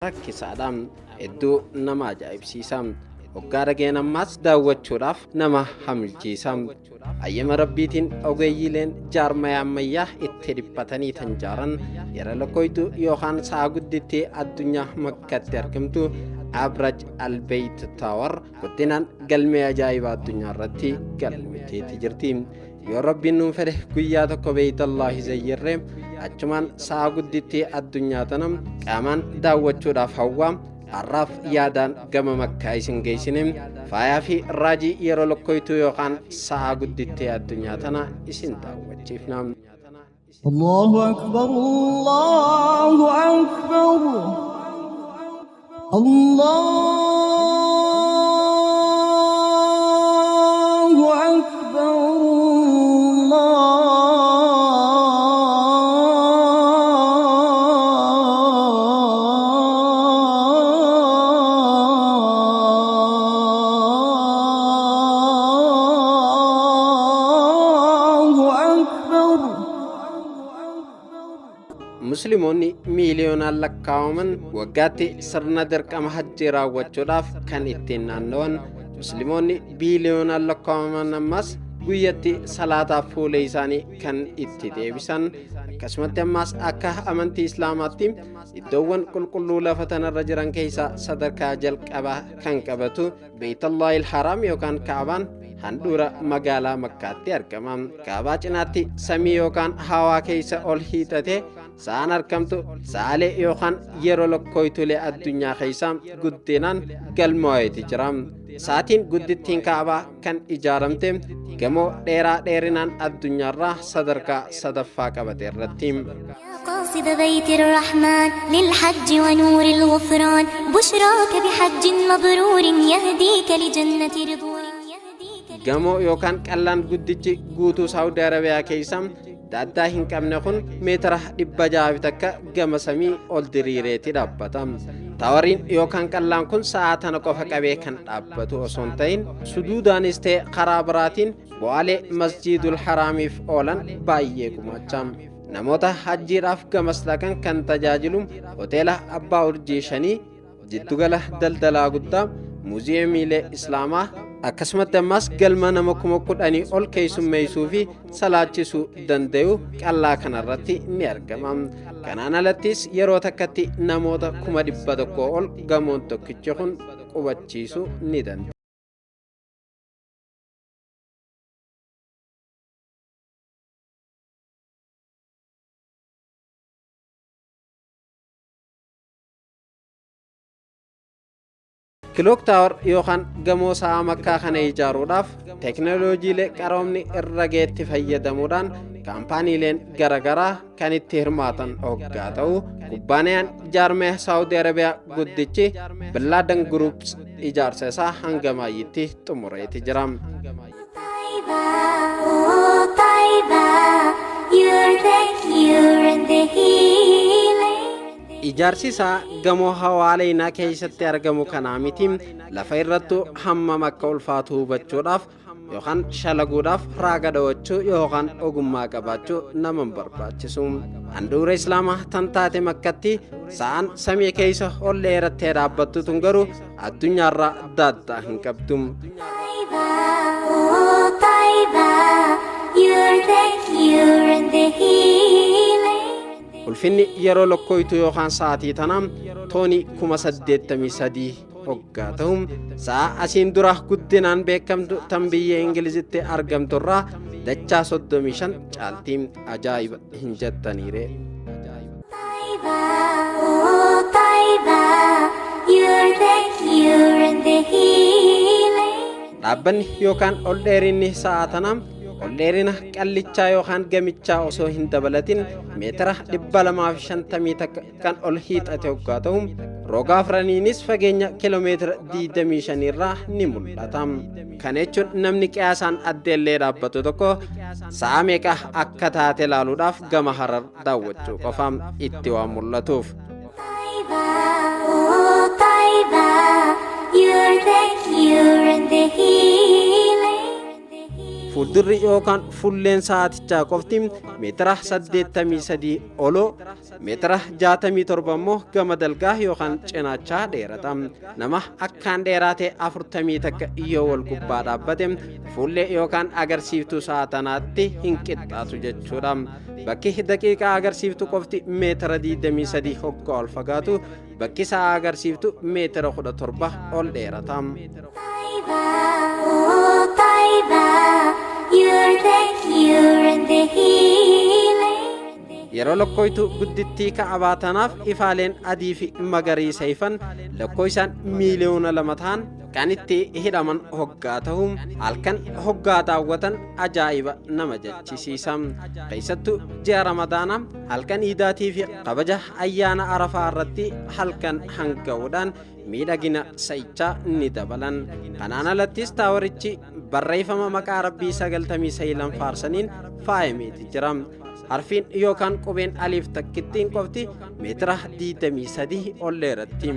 rakkisaadhaan hedduu nama ajaa'ibsiisa. Hoggaa dhageen ammas daawwachuudhaaf nama hamilchiisa. Ayyama rabbiitiin ogeeyyiileen jaarmaya ammayyaa itti dhiphatanii tan jaaran yeroo lakkooftuu yookaan sa'a gudditti addunyaa makkatti argamtu Abraj Albayt Tower guddinaan galmee ajaa'ibaa addunyaa irratti galmeetti jirti. Yoo rabbiin nuun fedhe guyyaa tokko beeytallaahi zayyirree achumaan sa'a gudditti addunyaa tana qaamaan daawwachuudhaaf hawwaa har'aaf yaadaan gama makkaa isin geessine faayaa fi raajii yeroo lakkooftuu yookaan sa'a gudditti addunyaa tana isin daawwachiifna. Allahu akbar, Allahu akbar, Allahu akbar. Musliimoonni miiliyoonaan lakkaa'aman waggaatti sirna dirqama hajjii raawwachuudhaaf kan ittiin naanna'an. Musliimoonni biiliyoonaan lakkaa'aman ammas guyyatti salaataaf fuula isaanii kan itti deebisan. Akkasumatti ammas akka amantii islaamaatti iddoowwan qulqulluu lafa tanarra jiran keessaa sadarkaa jalqabaa kan qabatu Beeytullaahil Haraam yookaan Kaabaan handhuura magaalaa Makkaatti argama. Kaabaa cinaatti samii yookaan hawaa keessa ol hiixatee sa'aan argamtu sa'aalee yookaan yeroo lakkooftuulee addunyaa keessa guddinaan galmaa'eeti jira. Sa'aatiin guddittiin Kaabaa kan ijaaramte gamoo dheeraa dheerinaan addunyaarraa sadarkaa sadaffaa qabate irratti. قاصد بيت الرحمن للحج ونور الغفران بشراك بحج مبرور يهديك لجنة رضوان. Gamoo yookaan qallaan guddichi guutuu Saawudi Arabiyaa keessa daaddaa hin qabne kun meetira 600 takka gama samii ol diriireetti dhaabbata. Taawariin yookaan qallaan kun sa'a tana qofa qabee kan dhaabbatu osoo hin ta'in suduudaanis ta'e karaa biraatiin bu'aalee masjiidul haraamiif oolan baay'ee gumaacha. Namoota hajjiidhaaf gamas dhaqan kan tajaajilu hoteela Abbaa Urjii 5 jiddugala daldalaa guddaa muuziyeemiilee islaamaa akkasumatti ammas galma nama 10,000 ol keessummeessuu fi salaachisuu danda'u qallaa kanarratti ni argama. Kanaan alattis yeroo takkatti namoota 100,000 ol gamoon tokkichi kun qubachiisuu ni danda'a. Clock Tower yookaan gamoo sa'a makkaa kana ijaaruudhaaf teekinooloojiilee qaroomni irra geetti fayyadamuudhaan kaampaaniileen garaagaraa kan itti hirmaatan hoggaa ta'u kubbaaniyaan jaarmee Saawudi Arabiyaa guddichi Billaadan Groups ijaarsa isaa hanga maayyitti xumureeti jira. Ijaarsi isaa gamoo hawaaleenaa keessatti argamu kanaa miti lafa irrattu hammam akka ulfaatu hubachuudhaaf yookaan shalaguudhaaf raaga dhawachuu yookaan ogummaa qabaachuu nama barbaachisu. Handhuura islaamaa tan taate makkatti sa'aan samii keessa ol dheerattee dhaabbattu tun garuu addunyaarraa daaddaa hin qabdu. Ulfinni yeroo lakkooftuu yookaan sa'aatii tanaa toonii 83,000 hoggaa ta'u sa'a asiin dura guddinaan beekamtu tan biyya Ingilizitti argamtu irraa dachaa 35 caaltii ajaa'iba hin jettaniire. Dhaabbanni yookaan ol dheerinni sa'a tanaa ol dheerina qallichaa yookaan gamichaa osoo hin dabalatin meetira 250 takka kan ol hiixate hoggaa ta'u roga afraniinis fageenya kiiloomeetira 25 irraa ni mul'ata. Kana jechuun namni qiyaasaan addeellee dhaabbatu tokko sa'a meeqa akka taate ilaaluudhaaf gama Harar daawwachuu qofa itti waan mul'atuuf. fuuldurri yookaan fulleen sa'aatichaa qofti meetira 83 oloo meetira 67 immoo gama dalgaa yookaan cinaachaa dheerata. Nama akkaan dheeratee 40 takka yoo wal gubbaa dhaabbate fuullee yookaan agarsiiftuu sa'aatanaatti hin qixxaatu jechuudha. Bakki daqiiqaa agarsiiftuu qofti meetira 23 hoggaa ol fagaatu bakki sa'a agarsiiftuu meetira 17 ol dheerata. Yeroo lakkooftuu guddittii ka'abaa tanaaf ifaaleen adii fi magariisa ifan lakkoofsaan miiliyoona 2 ta'an kan itti hidhaman hoggaa ta'u halkan hoggaa daawwatan ajaa'iba nama jechisiisa. Keessattuu ji'a Ramadaanaa halkan iidaatii fi kabaja ayyaana Arafaa irratti halkan hanga'uudhaan miidhagina sa'ichaa ni dabalan. Kanaan alattis taaworichi barreeffama maqaa Rabbii 99 faarsaniin faayameeti jira. Harfiin yookaan qubeen aliif takkittiin qofti meetira 23 ol dheeratti.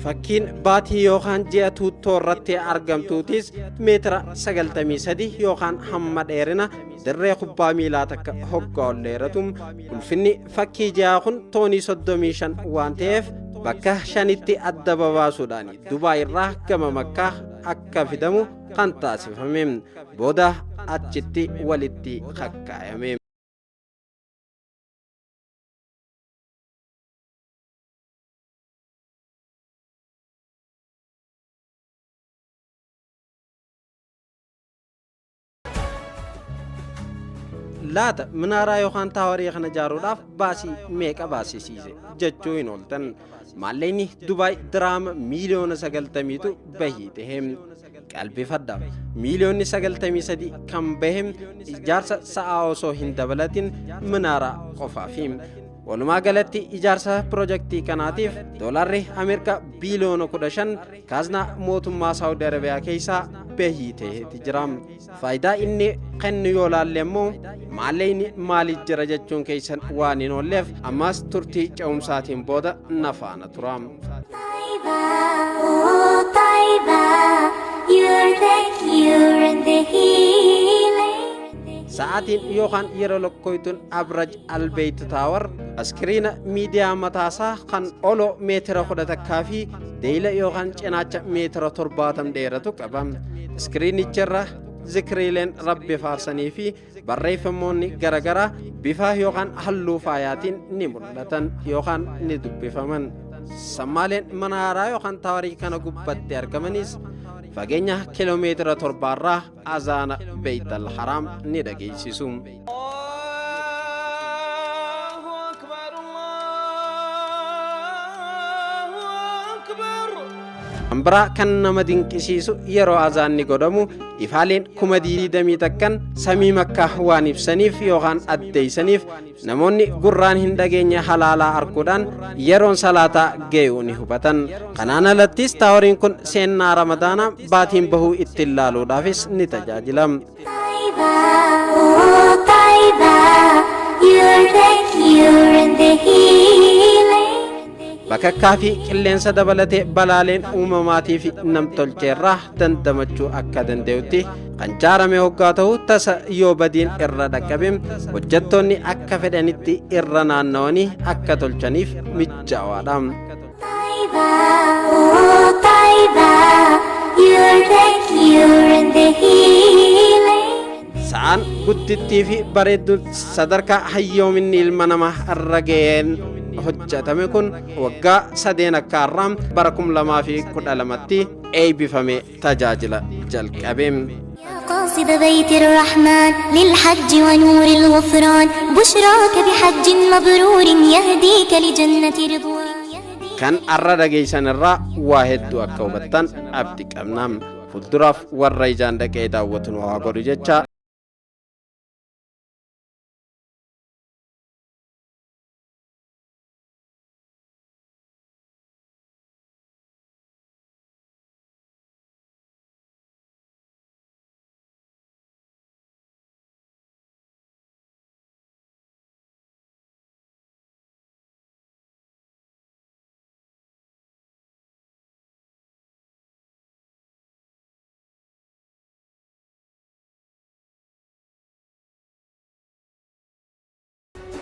Fakkiin baatii yookaan ji'a tuuttoo irratti argamtuutis meetira 93 yookaan hamma dheerina dirree kubbaa miilaa takka hoggaa ol dheeratu. Ulfinni fakkii ji'aa kun toonii 35 waan ta'eef bakka 5tti adda babaasuudhaan Dubaay irraa gama Makkaa akka fidamu kan taasifame. Booda achitti walitti kakkaayame. Laata minaaraa yookaan taawarii kana ijaaruudhaaf baasii meeqa baasisiise jechuu hin ooltan. Maallaqni Dubaay diraama miiliyoona 90tu bahii ta'e. Qalbifadha. Miiliyoonni 93 kan bahe ijaarsa sa'aa osoo hin dabalatin minaaraa qofaafi. Walumaa galatti ijaarsa piroojeektii kanaatiif doolaarri Ameerikaa biiliyoona 15 kaaznaa mootummaa Saawudi Arabiyaa keessaa bahii ta'eeti jira. Faayidaa inni kennu yoo laalle immoo maallaqni maaliif jira jechuun keessan waan hin oolleef ammas turtii ce'umsaatiin booda nafaana tura. Sa'aatiin yookaan yeroo lakkooftuun abraj albeeyt taawar askiriina miidiyaa mataasaa kan olo meetira 10 fi deeyila yookaan cinaacha meetira 70 dheeratu qaba. Iskiriinicharra zikriileen Rabbi faarsanii fi barreeffamoonni garagaraa bifa yookaan halluu faayaatiin ni mul'atan yookaan ni dubbifaman. Sammaaleen manaaraa yookaan taawarii kana gubbatti argamanis fageenya kiiloomeetira 7 irraa azaana Beeytal Haraam ni dhageessisu. Ambara kan nama dinqisiisu yeroo azaanni godhamu ifaaleen 20 takkan samii Makkaa waan ibsaniif yookaan addeessaniif namoonni gurraan hin dhageenye halaalaa arguudhaan yeroon salaataa ga'uu ni hubatan. Kanaan alattis taaworiin kun seenaa Ramadaanaa baatiin bahuu itti ilaaluudhaafis ni tajaajila. Bakakkaa fi qilleensa dabalatee balaaleen uumamaatii fi namtolcheerraa dandamachuu akka danda'utti kan ijaarame hoggaa ta'u tasa yoo badiin irra dhaqqabe hojjettoonni akka fedhanitti irra naanna'anii akka tolchaniif mijaawaadha. Sa'aan guddittii fi bareedduun sadarkaa hayyoominni ilma namaa irra ga'een hojjetame kun waggaa 3 akka har'aa bara 2012tti eebbifame tajaajila jalqabe. قاصد بيت الرحمن للحج ونور الغفران بشراك بحج مبرور يهديك لجنة رضوان. Kan arra dhageessan irraa waa hedduu akka hubattan abdii qabna. Fuulduraaf warra ijaan dhaqee daawwatu waa godhu jecha